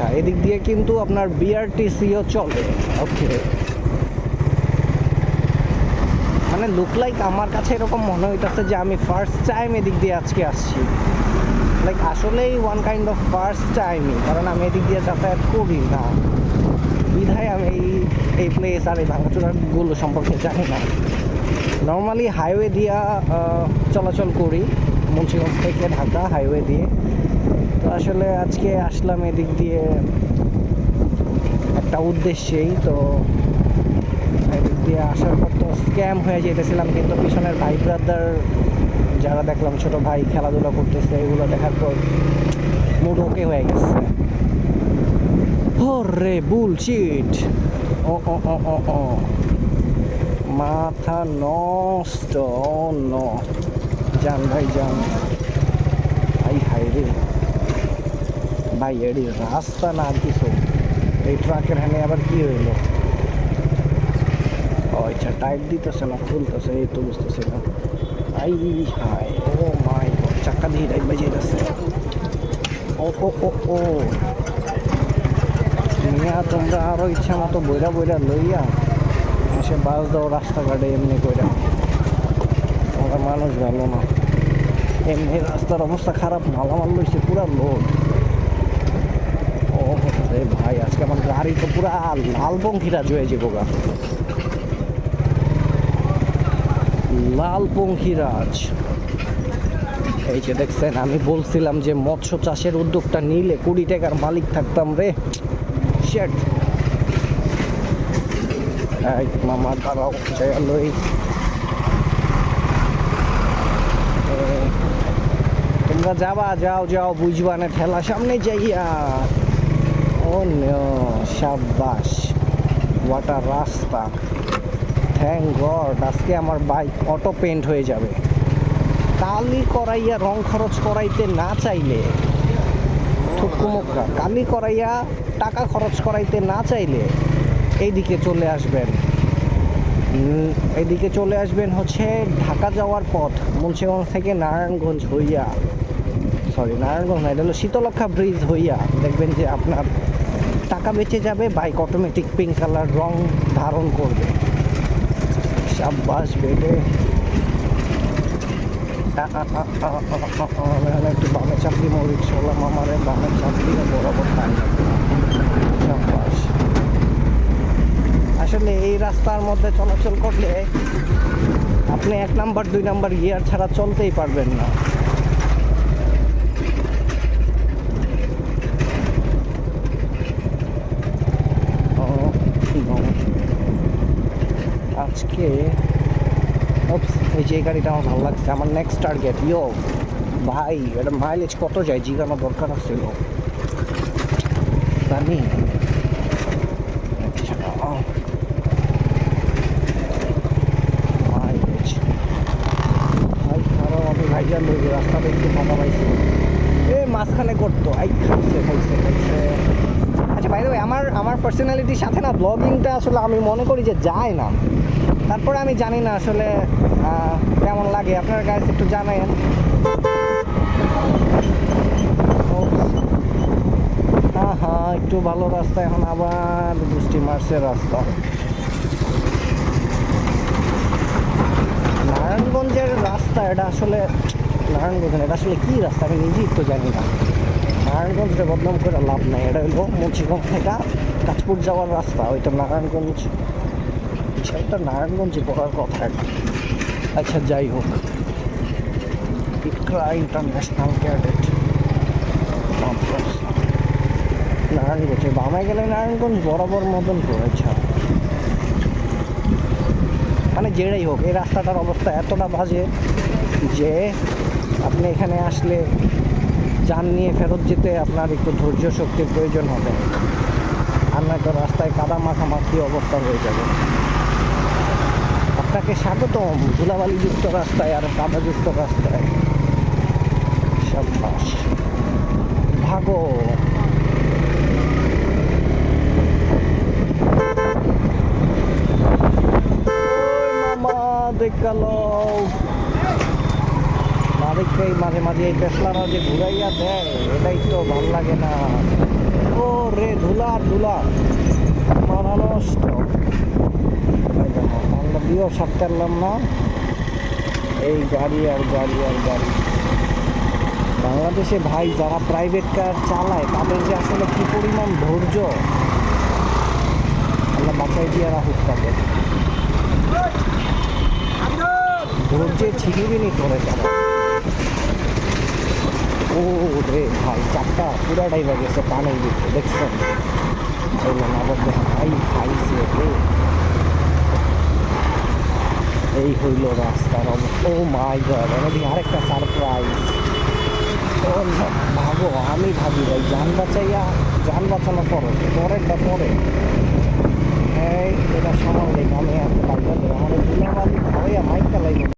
আচ্ছা, এদিক দিয়ে কিন্তু আপনার বিআরটিসিও চলে। ওকে, মানে লুক লাইক আমার কাছে এরকম মনে হইতেছে যে আমি ফার্স্ট টাইম এদিক দিয়ে আজকে আসছি। লাইক আসলেই ওয়ান কাইন্ড অফ ফার্স্ট টাইমই, কারণ আমি এদিক দিয়ে যাতায়াত করি না বিধায় আমি এই প্লেস আর এই ভাঙাচোরাগুলো সম্পর্কে জানি না। নর্মালি হাইওয়ে দিয়া চলাচল করি, মুন্সিগঞ্জ থেকে ঢাকা হাইওয়ে দিয়ে। তো আসলে আজকে আসলাম এদিক দিয়ে একটা উদ্দেশ্যেই। তো এদিক দিয়ে আসার পর তো স্ক্যাম হয়ে যেতেছিলাম, কিন্তু পিছনের ভাই ব্রাদার যারা দেখলাম, ছোট ভাই খেলাধুলা করতেছে, এগুলো দেখার পর মুড ওকে হয়ে গেছে। ওরে বুলশিট, ও ও ও ও ও মাথা নষ্ট। ন যান ভাই যান। ভাই হাই রে ভাই, এডি রাস্তা না আর কিছু। এই ট্রাকের হ্যানে আবার কি হইলো? ও আচ্ছা, টাইট দিতেছে না, খুলতেছে, এই তো বুঝতেছি না। আই হাই, ও মাই গড, চাক্কা দিয়ে টাইট বাজিয়ে যাচ্ছে। ও ও ও ও মিয়া, তোমরা আরো ইচ্ছা মতো বইরা বইরা লইয়া সে বাস দাও রাস্তাঘাটে এমনি কইরা। তোমরা মানুষ ভালো না, এমনি রাস্তার অবস্থা খারাপ, মালামাল লইছে পুরা লোড। ও রে ভাই, আজকে আমার গাড়ি তো পুরা লালপঙ্খিরাজ হয়ে যাবো গা। লালপঙ্খিরাজ, এই যে দেখছেন, আমি বলছিলাম যে মৎস্য চাষের উদ্যোগটা নিলে 20 টাকার মালিক থাকতাম রে। শেট, এই মামা দাঁড়াও, লই। তোমরা যাবা, যাও যাও, বুঝবা না, ঠেলা সামনে যাইয়া। ও নো, শাবাশ, ওয়াটা রাস্তা। থ্যাংক গড, আজকে আমার বাইক অটো পেন্ট হয়ে যাবে। কালি করাইয়া রং খরচ করাইতে না চাইলে, ঠুকুমুকা, কালি করাইয়া টাকা খরচ করাইতে না চাইলে এইদিকে চলে আসবেন। এদিকে চলে আসবেন হচ্ছে ঢাকা যাওয়ার পথ, মুন্সিগঞ্জ থেকে নারায়ণগঞ্জ হইয়া, সরি নারায়ণগঞ্জ না, এটা হলো শীতলক্ষা ব্রিজ হইয়া, দেখবেন যে আপনার টাকা বেঁচে যাবে, বাইক অটোমেটিক পিঙ্ক কালার রং ধারণ করবে। সাব্বাস বেটে। একটু বামে চাপলি, রিক্সাওয়ালা মামারে বামে চাপলি বরাবর টাইম। সাব্বাস। আসলে এই রাস্তার মধ্যে চলাচল করলে আপনি 1 নাম্বার 2 নাম্বার গিয়ার ছাড়া চলতেই পারবেন না। আজকে এই যে গাড়িটা আমার ভালো লাগছে, আমার নেক্সট টার্গেট। ইয়ো ভাই, এটা মাইলেজ কত যায় জিজ্ঞানো দরকার ছিল জানি। মাইলেজ ভাই খারাপ, আমি ভাইয়া লই রাস্তাটা একটু ফাঁকা পাইছি, এ মাঝখানে করতো। আই খাইছে খাইছে খাইছে। আচ্ছা ভাই, আমার পার্সোনালিটির সাথে না ব্লগিংটা আসলে আমি মনে করি যে যায় না। তারপরে আমি জানি না আসলে কেমন লাগে, আপনার কাছে একটু জানায়েন। হ্যাঁ হ্যাঁ, একটু ভালো রাস্তা, এখন আবার বৃষ্টি মার্চের রাস্তা। নারায়ণগঞ্জের রাস্তা এটা আসলে, নারায়ণগঞ্জ এটা আসলে কী রাস্তা আমি নিজেই তো জানি না। নারায়ণগঞ্জে বদনাম করে লাভ নাই, এটা হলো মুন্সিগঞ্জ থেকে কাঁচপুর যাওয়ার রাস্তা, ওইটা নারায়ণগঞ্জ, সেটা নারায়ণগঞ্জে পড়ার কথা একটা। আচ্ছা যাই হোক, ইকরা ইন্টারন্যাশনাল ক্যাডেট নারায়ণগঞ্জে বামে গেলে নারায়ণগঞ্জ বরাবর মতন করেছে। মানে যেটাই হোক, এই রাস্তাটার অবস্থা এতটা বাজে যে আপনি এখানে আসলে যান নিয়ে ফেরত যেতে আপনার একটু ধৈর্য শক্তির প্রয়োজন হবে, আর নয়তো রাস্তায় কাদা মাখামাখি অবস্থা হয়ে যাবে। আপনাকে স্বাগতম ধুলাবালিযুক্ত রাস্তায় আর কাদাযুক্ত রাস্তায়। সাব্বাস, ভাগো। মামা দেখাল মালিককেই মাঝে মাঝে এই টেসলারা যে ঘুরাইয়া দেয়, এটাই তো ভাল লাগে না। ও ও রে ধুলা ধুলা মাথা নষ্ট। আমরা দিয়েও সারতে পারলাম না, এই গাড়ি আর গাড়ি আর গাড়ি। বাংলাদেশে ভাই যারা প্রাইভেট কার চালায় তাদের যে আসলে কি পরিমাণ ধৈর্য, আল্লাহ বাঁচাই দিয়ে রাখুক তাদের। ধৈর্যে ছিড়িবিনি করে তারা। ও রে ভাই চারটা পুরাটাই গেছে পানির ভিতরে, দেখছেন? আবার দেখেন ভাই খাইছে রে। এই হইল রাস্তার অবস্থা। ও মাই গড, এদিকে আরেকটা সারপ্রাইজ। ও ভাবো, আমি ভাবি ভাই যান বাঁচাইয়া, যান বাঁচানো খরচ পরেরটা পরে। এই এটা সামাল আমি একটা বাইক আমার ধুলাবালি খাওয়াইয়া মাইক চালাই।